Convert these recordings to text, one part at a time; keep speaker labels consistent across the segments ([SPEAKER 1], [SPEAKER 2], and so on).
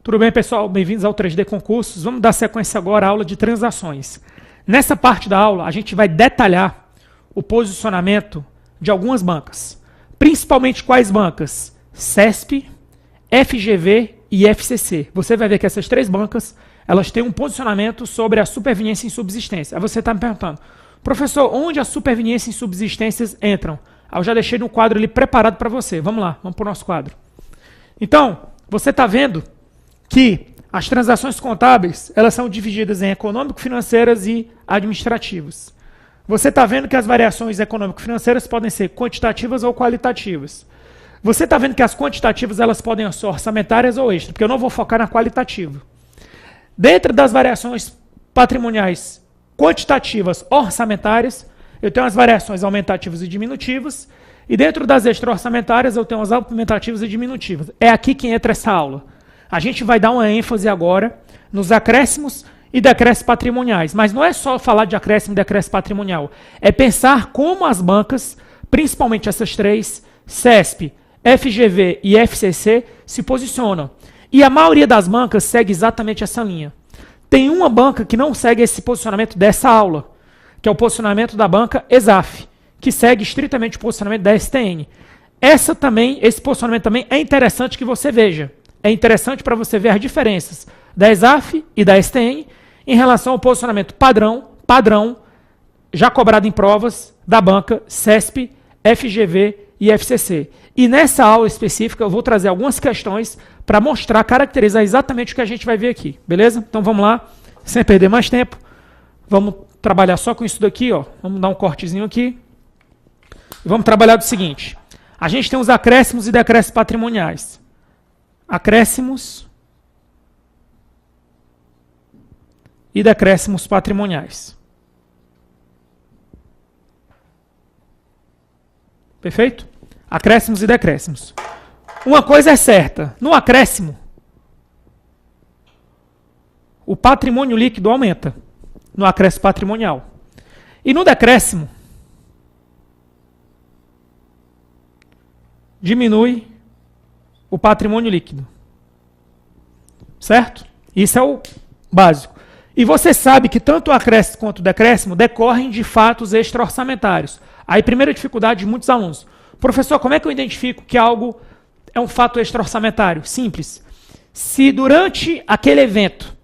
[SPEAKER 1] Tudo bem, pessoal? Bem-vindos ao 3D Concursos. Vamos dar sequência agora à aula de transações. Nessa parte da aula, a gente vai detalhar o posicionamento de algumas bancas. Principalmente quais bancas? CESP, FGV e FCC. Você vai ver que essas três bancas, elas têm um posicionamento sobre a superveniência em subsistência. Aí você está me perguntando, professor, onde as superveniências em subsistências entram? Eu já deixei no quadro ali preparado para você. Vamos lá, vamos para o nosso quadro. Então, você está vendo que as transações contábeis, elas são divididas em econômico-financeiras e administrativas. Você está vendo que as variações econômico-financeiras podem ser quantitativas ou qualitativas. Você está vendo que as quantitativas, elas podem ser orçamentárias ou extra, porque eu não vou focar na qualitativa. Dentro das variações patrimoniais quantitativas orçamentárias, eu tenho as variações aumentativas e diminutivas, e dentro das extra-orçamentárias eu tenho as aumentativas e diminutivas. É aqui que entra essa aula. A gente vai dar uma ênfase agora nos acréscimos e decréscimos patrimoniais. Mas não é só falar de acréscimo e decréscimo patrimonial. É pensar como as bancas, principalmente essas três, CESP, FGV e FCC, se posicionam. E a maioria das bancas segue exatamente essa linha. Tem uma banca que não segue esse posicionamento dessa aula, que é o posicionamento da banca ESAF, que segue estritamente o posicionamento da STN. Esse posicionamento também é interessante que você veja. É interessante para você ver as diferenças da ESAF e da STN em relação ao posicionamento padrão, já cobrado em provas, da banca CESP, FGV e FCC. E nessa aula específica eu vou trazer algumas questões para mostrar, caracterizar exatamente o que a gente vai ver aqui, beleza? Então vamos lá, sem perder mais tempo, vamos trabalhar só com isso daqui, ó. Vamos dar um cortezinho aqui. E vamos trabalhar do seguinte, a gente tem os acréscimos e decréscimos patrimoniais. Acréscimos e decréscimos patrimoniais. Perfeito? Acréscimos e decréscimos. Uma coisa é certa, no acréscimo, o patrimônio líquido aumenta, no acréscimo patrimonial. E no decréscimo, diminui o patrimônio líquido. Certo? Isso é o básico. E você sabe que tanto o acréscimo quanto o decréscimo decorrem de fatos extra-orçamentários. Aí, primeira dificuldade de muitos alunos. Professor, como é que eu identifico que algo é um fato extra-orçamentário? Simples. Se durante aquele evento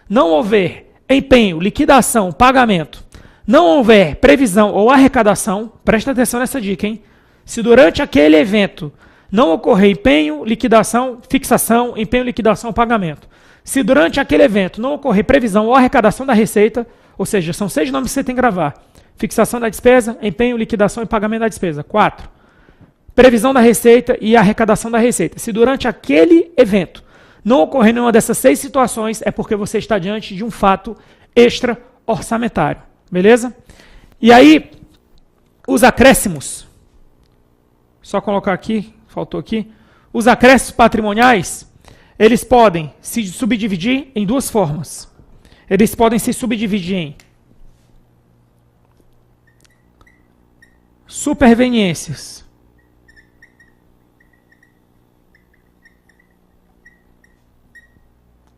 [SPEAKER 1] não houver empenho, liquidação, pagamento, não houver previsão ou arrecadação, presta atenção nessa dica, hein? Se durante aquele evento não ocorrer empenho, liquidação, fixação, empenho, liquidação, pagamento. Se durante aquele evento não ocorrer previsão ou arrecadação da receita, ou seja, são 6 nomes que você tem que gravar. Fixação da despesa, empenho, liquidação e pagamento da despesa. 4. Previsão da receita e arrecadação da receita. Se durante aquele evento não ocorrer nenhuma dessas 6 situações, é porque você está diante de um fato extra-orçamentário. Beleza? E aí, os acréscimos. Só colocar aqui, faltou aqui. Os acréscimos patrimoniais, eles podem se subdividir em duas formas. Eles podem se subdividir em superveniências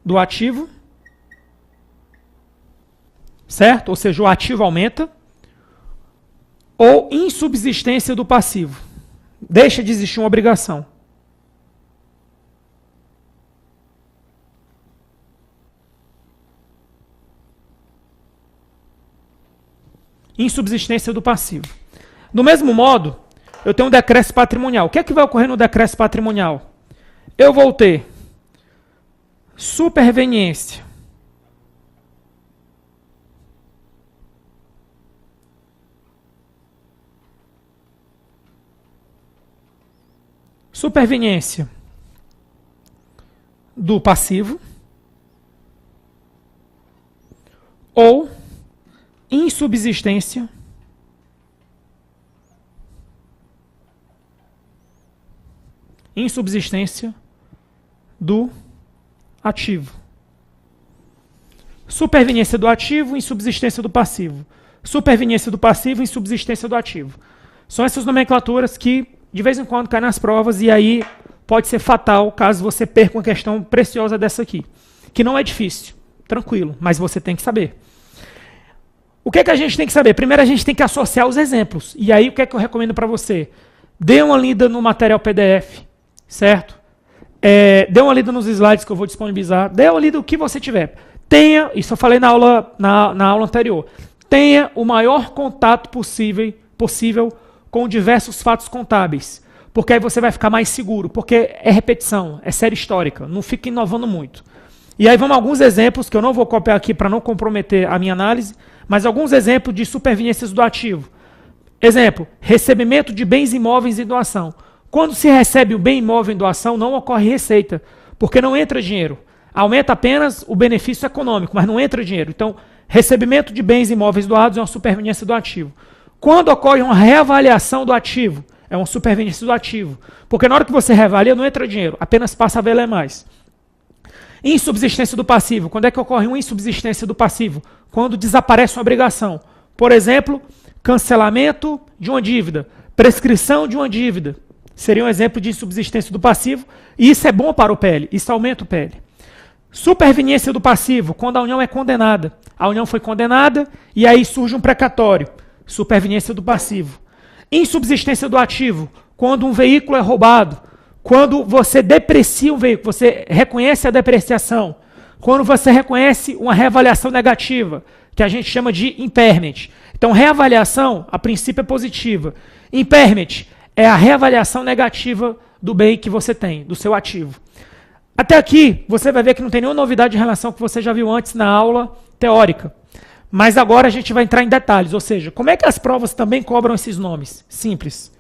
[SPEAKER 1] do ativo, certo? Ou seja, o ativo aumenta, ou insubsistência do passivo. Deixa de existir uma obrigação. Insubsistência do passivo. Do mesmo modo, eu tenho um decréscimo patrimonial. O que é que vai ocorrer no decréscimo patrimonial? Eu vou ter superveniência do passivo ou insubsistência do ativo. Superveniência do ativo, insubsistência do passivo. Superveniência do passivo, insubsistência do ativo. São essas nomenclaturas que de vez em quando caem nas provas e aí pode ser fatal caso você perca uma questão preciosa dessa aqui, que não é difícil, tranquilo, mas você tem que saber. O que é que a gente tem que saber? Primeiro a gente tem que associar os exemplos. E aí o que é que eu recomendo para você? Dê uma lida no material PDF, certo? Dê uma lida nos slides que eu vou disponibilizar. Dê uma lida o que você tiver. Tenha, isso eu falei na aula anterior, tenha o maior contato possível com diversos fatos contábeis. Porque aí você vai ficar mais seguro. Porque é repetição, é série histórica. Não fica inovando muito. E aí vamos a alguns exemplos, que eu não vou copiar aqui para não comprometer a minha análise, mas alguns exemplos de superveniências do ativo. Exemplo, recebimento de bens imóveis em doação. Quando se recebe o bem imóvel em doação, não ocorre receita, porque não entra dinheiro. Aumenta apenas o benefício econômico, mas não entra dinheiro. Então, recebimento de bens imóveis doados é uma superveniência do ativo. Quando ocorre uma reavaliação do ativo, é uma superveniência do ativo. Porque na hora que você reavalia, não entra dinheiro, apenas passa a valer mais. Insubsistência do passivo. Quando é que ocorre uma insubsistência do passivo? Quando desaparece uma obrigação. Por exemplo, cancelamento de uma dívida, prescrição de uma dívida. Seria um exemplo de insubsistência do passivo. E isso é bom para o PL, isso aumenta o PL. Superveniência do passivo, quando a união é condenada. A união foi condenada e aí surge um precatório. Superveniência do passivo. Insubsistência do ativo, quando um veículo é roubado. Quando você deprecia um veículo, você reconhece a depreciação. Quando você reconhece uma reavaliação negativa, que a gente chama de impairment. Então, reavaliação, a princípio, é positiva. Impairment é a reavaliação negativa do bem que você tem, do seu ativo. Até aqui, você vai ver que não tem nenhuma novidade em relação ao que você já viu antes na aula teórica. Mas agora a gente vai entrar em detalhes, ou seja, como é que as provas também cobram esses nomes? Simples.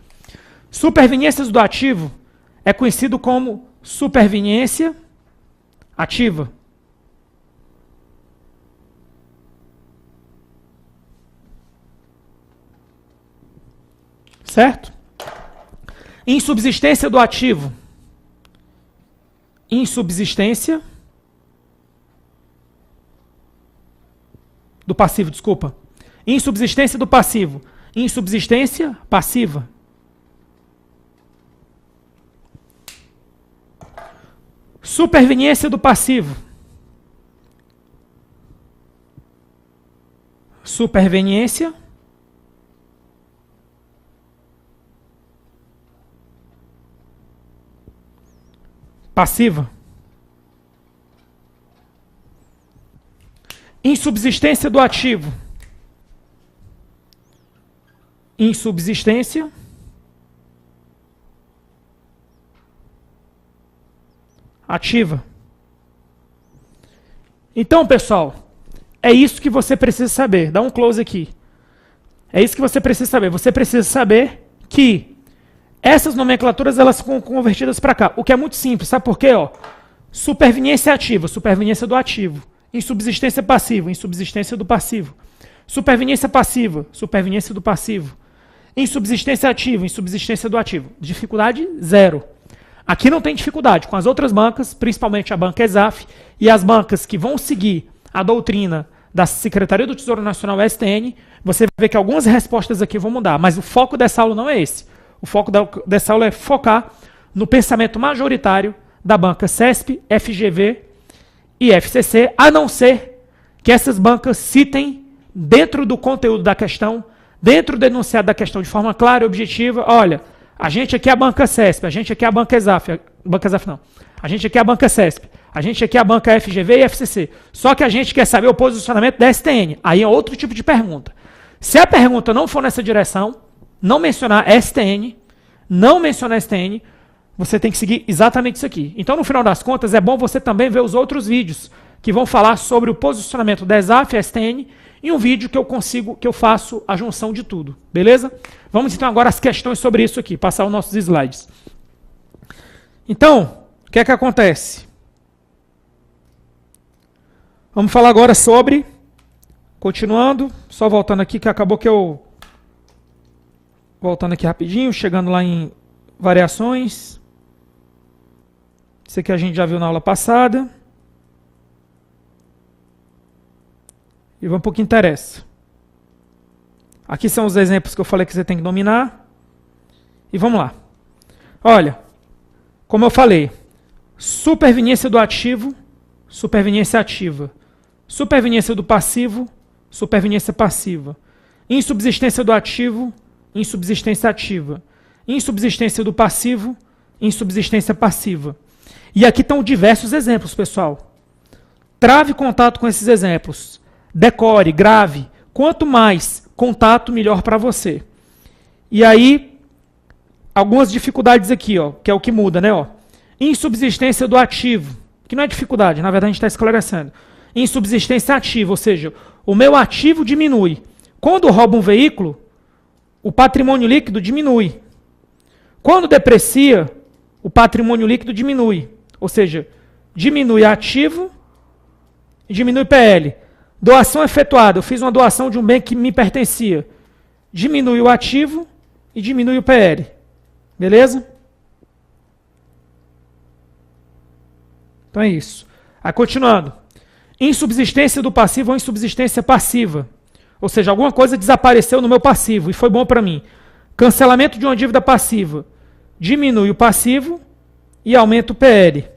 [SPEAKER 1] Superveniências do ativo é conhecido como superveniência ativa. Certo? Insubsistência do ativo. Insubsistência do passivo, desculpa. Insubsistência do passivo. Insubsistência passiva. Superveniência do passivo. Superveniência passiva. Insubsistência do ativo. Insubsistência ativa. Então, pessoal, é isso que você precisa saber. Dá um close aqui. É isso que você precisa saber. Você precisa saber que essas nomenclaturas elas são convertidas para cá. O que é muito simples. Sabe por quê? Superveniência ativa, superveniência do ativo. Insubsistência passiva, insubsistência do passivo. Superveniência passiva, superveniência do passivo. Insubsistência ativa, insubsistência do ativo. Dificuldade zero. Aqui não tem dificuldade. Com as outras bancas, principalmente a banca ESAF e as bancas que vão seguir a doutrina da Secretaria do Tesouro Nacional STN, você vai ver que algumas respostas aqui vão mudar. Mas o foco dessa aula não é esse. O foco dessa aula é focar no pensamento majoritário da banca CESP, FGV e FCC, a não ser que essas bancas citem dentro do conteúdo da questão, dentro do enunciado da questão de forma clara e objetiva, olha, a gente aqui é a banca CESP, a gente aqui é a banca ESAF, a gente aqui é a banca CESP, a gente aqui é a banca FGV e FCC, só que a gente quer saber o posicionamento da STN, aí é outro tipo de pergunta. Se a pergunta não for nessa direção, não mencionar STN, você tem que seguir exatamente isso aqui. Então, no final das contas, é bom você também ver os outros vídeos que vão falar sobre o posicionamento da ESAF e STN e um vídeo que eu faço a junção de tudo. Beleza? Vamos então agora às questões sobre isso aqui, passar os nossos slides. Então, o que é que acontece? Vamos falar agora sobre, continuando, só voltando aqui, que acabou que eu... Voltando aqui rapidinho, chegando lá em variações. Isso aqui a gente já viu na aula passada. E vamos para o que interessa. Aqui são os exemplos que eu falei que você tem que dominar. E vamos lá. Olha, Como eu falei, superveniência do ativo, superveniência ativa. Superveniência do passivo, superveniência passiva. Insubsistência do ativo, insubsistência ativa. Insubsistência do passivo, insubsistência passiva. E aqui estão diversos exemplos, pessoal. Trave contato com esses exemplos. Decore, grave. Quanto mais contato, melhor para você. E aí, algumas dificuldades aqui, ó, que é o que muda, né? Ó. Insubsistência do ativo, que não é dificuldade, na verdade a gente está esclarecendo. Insubsistência ativa, ou seja, o meu ativo diminui. Quando rouba um veículo, o patrimônio líquido diminui. Quando deprecia, o patrimônio líquido diminui. Ou seja, diminui ativo e diminui PL. Doação efetuada. Eu fiz uma doação de um bem que me pertencia. Diminui o ativo e diminui o PL. Beleza? Então é isso. Aí continuando. Insubsistência do passivo ou insubsistência passiva. Ou seja, alguma coisa desapareceu no meu passivo e foi bom para mim. Cancelamento de uma dívida passiva. Diminui o passivo e aumenta o PL.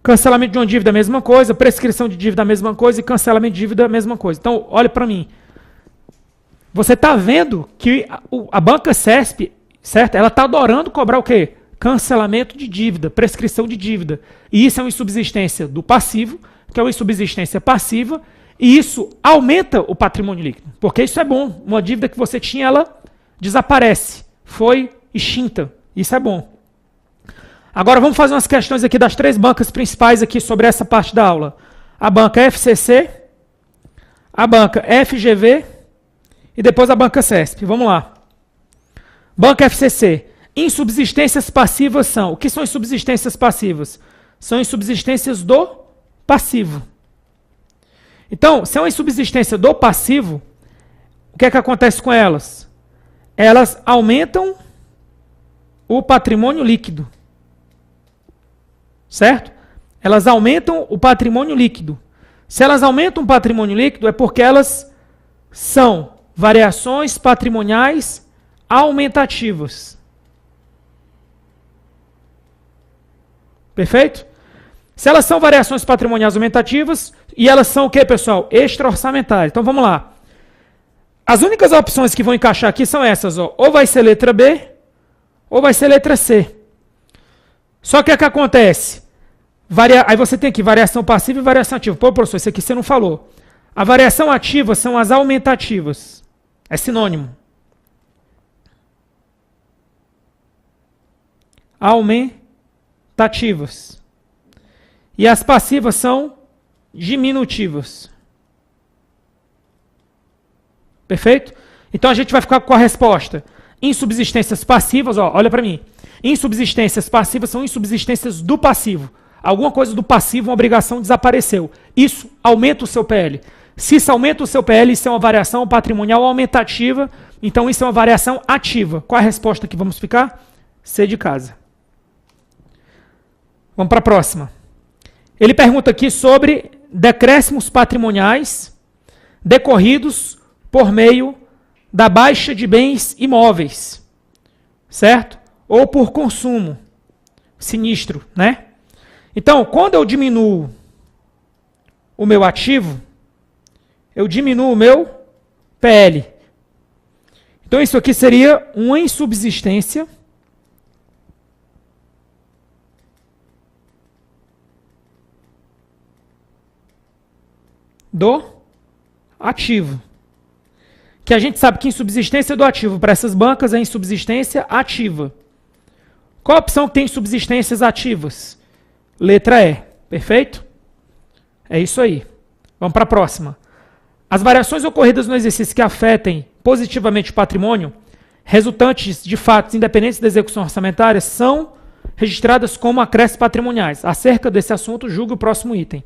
[SPEAKER 1] Cancelamento de uma dívida, a mesma coisa. Prescrição de dívida, a mesma coisa. E cancelamento de dívida, a mesma coisa. Então, olha para mim. Você está vendo que a banca CESP, certo? Ela está adorando cobrar o quê? Cancelamento de dívida, prescrição de dívida. E isso é uma insubsistência do passivo, que é uma insubsistência passiva, e isso aumenta o patrimônio líquido. Porque isso é bom. Uma dívida que você tinha, ela desaparece. Foi extinta. Isso é bom. Agora vamos fazer umas questões aqui das 3 bancas principais aqui sobre essa parte da aula. A banca FCC, a banca FGV e depois a banca CESP. Vamos lá. Banca FCC. Insubsistências passivas são... O que são insubsistências passivas? São insubsistências do passivo. Então, se é uma insubsistência do passivo, o que é que acontece com elas? Elas aumentam o patrimônio líquido. Certo? Elas aumentam o patrimônio líquido. Se elas aumentam o patrimônio líquido, é porque elas são variações patrimoniais aumentativas. Perfeito? Se elas são variações patrimoniais aumentativas, e elas são o quê, pessoal? Extra-orçamentárias. Então vamos lá. As únicas opções que vão encaixar aqui são essas, ó. Ou vai ser letra B, ou vai ser letra C. Só que o que acontece? Aí você tem aqui variação passiva e variação ativa. Pô, professor, isso aqui você não falou. A variação ativa são as aumentativas. É sinônimo. Aumentativas. E as passivas são diminutivas. Perfeito? Então a gente vai ficar com a resposta. Insubsistências passivas, ó, olha para mim. Insubsistências passivas são insubsistências do passivo. Alguma coisa do passivo, uma obrigação desapareceu. Isso aumenta o seu PL. Se isso aumenta o seu PL, isso é uma variação patrimonial aumentativa. Então isso é uma variação ativa. Qual é a resposta que vamos ficar? C de casa. Vamos para a próxima. Ele pergunta aqui sobre decréscimos patrimoniais decorridos por meio da baixa de bens imóveis, certo? Ou por consumo, sinistro, né? Então, quando eu diminuo o meu ativo, eu diminuo o meu PL. Então, isso aqui seria uma insubsistência do ativo. Que a gente sabe que insubsistência do ativo para essas bancas é insubsistência ativa. Qual a opção que tem subsistências ativas? Letra E. Perfeito? É isso aí. Vamos para a próxima. As variações ocorridas no exercício que afetem positivamente o patrimônio, resultantes de fatos independentes da execução orçamentária, são registradas como acréscimos patrimoniais. Acerca desse assunto, julgue o próximo item.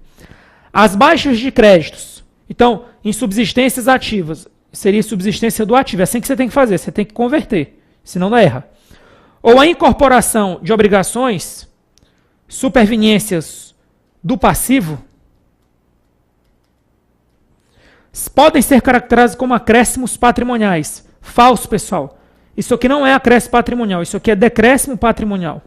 [SPEAKER 1] As baixas de créditos. Então, em subsistências ativas, seria subsistência do ativo. É assim que você tem que fazer, você tem que converter, senão não erra. Ou a incorporação de obrigações, superveniências do passivo, podem ser caracterizadas como acréscimos patrimoniais. Falso, pessoal. Isso aqui não é acréscimo patrimonial, isso aqui é decréscimo patrimonial.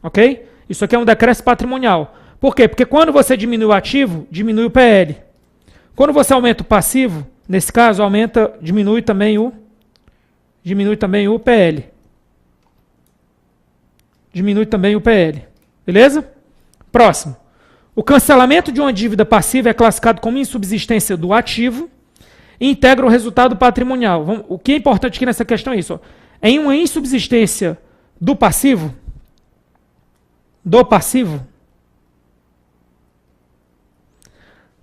[SPEAKER 1] Ok? Isso aqui é um decréscimo patrimonial. Por quê? Porque quando você diminui o ativo, diminui o PL. Quando você aumenta o passivo, nesse caso, diminui também o PL. Diminui também o PL. Beleza? Próximo. O cancelamento de uma dívida passiva é classificado como insubsistência do ativo e integra o resultado patrimonial. O que é importante aqui nessa questão é isso. Ó. Em uma insubsistência do passivo,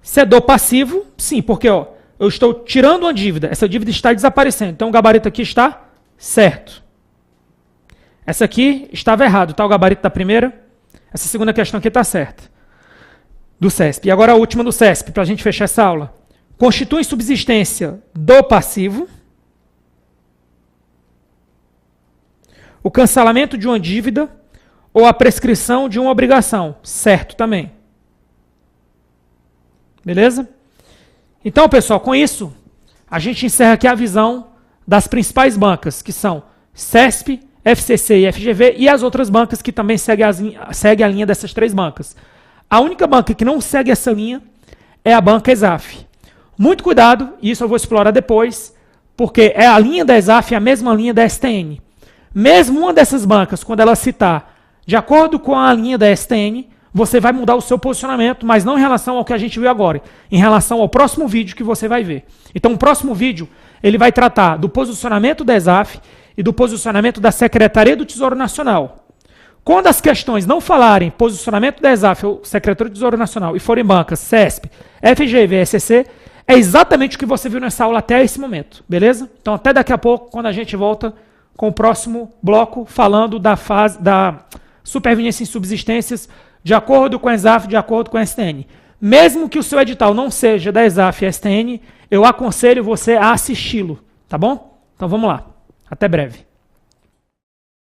[SPEAKER 1] se é do passivo, sim, porque ó, eu estou tirando uma dívida, essa dívida está desaparecendo, então o gabarito aqui está certo. Essa aqui estava errado, tá? O gabarito da primeira, essa segunda questão aqui está certa. Do CESP. E agora a última do CESP, para a gente fechar essa aula. Constitui subsistência do passivo o cancelamento de uma dívida ou a prescrição de uma obrigação. Certo também. Beleza? Então, pessoal, com isso, a gente encerra aqui a visão das principais bancas, que são CESP, FCC e FGV, e as outras bancas que também seguem a linha dessas três bancas. A única banca que não segue essa linha é a banca ESAF. Muito cuidado, e isso eu vou explorar depois, porque a linha da ESAF é a mesma linha da STN. Mesmo uma dessas bancas, quando ela citar de acordo com a linha da STN, você vai mudar o seu posicionamento, mas não em relação ao que a gente viu agora, em relação ao próximo vídeo que você vai ver. Então, o próximo vídeo, ele vai tratar do posicionamento da ESAF e do posicionamento da Secretaria do Tesouro Nacional. Quando as questões não falarem posicionamento da ESAF ou Secretaria do Tesouro Nacional e forem bancas CESP, FGV e SCC, é exatamente o que você viu nessa aula até esse momento, beleza? Então, até daqui a pouco, quando a gente volta com o próximo bloco, falando da fase da superveniência em subsistências, de acordo com a ESAF, de acordo com a STN. Mesmo que o seu edital não seja da ESAF e STN, eu aconselho você a assisti-lo, tá bom? Então vamos lá. Até breve.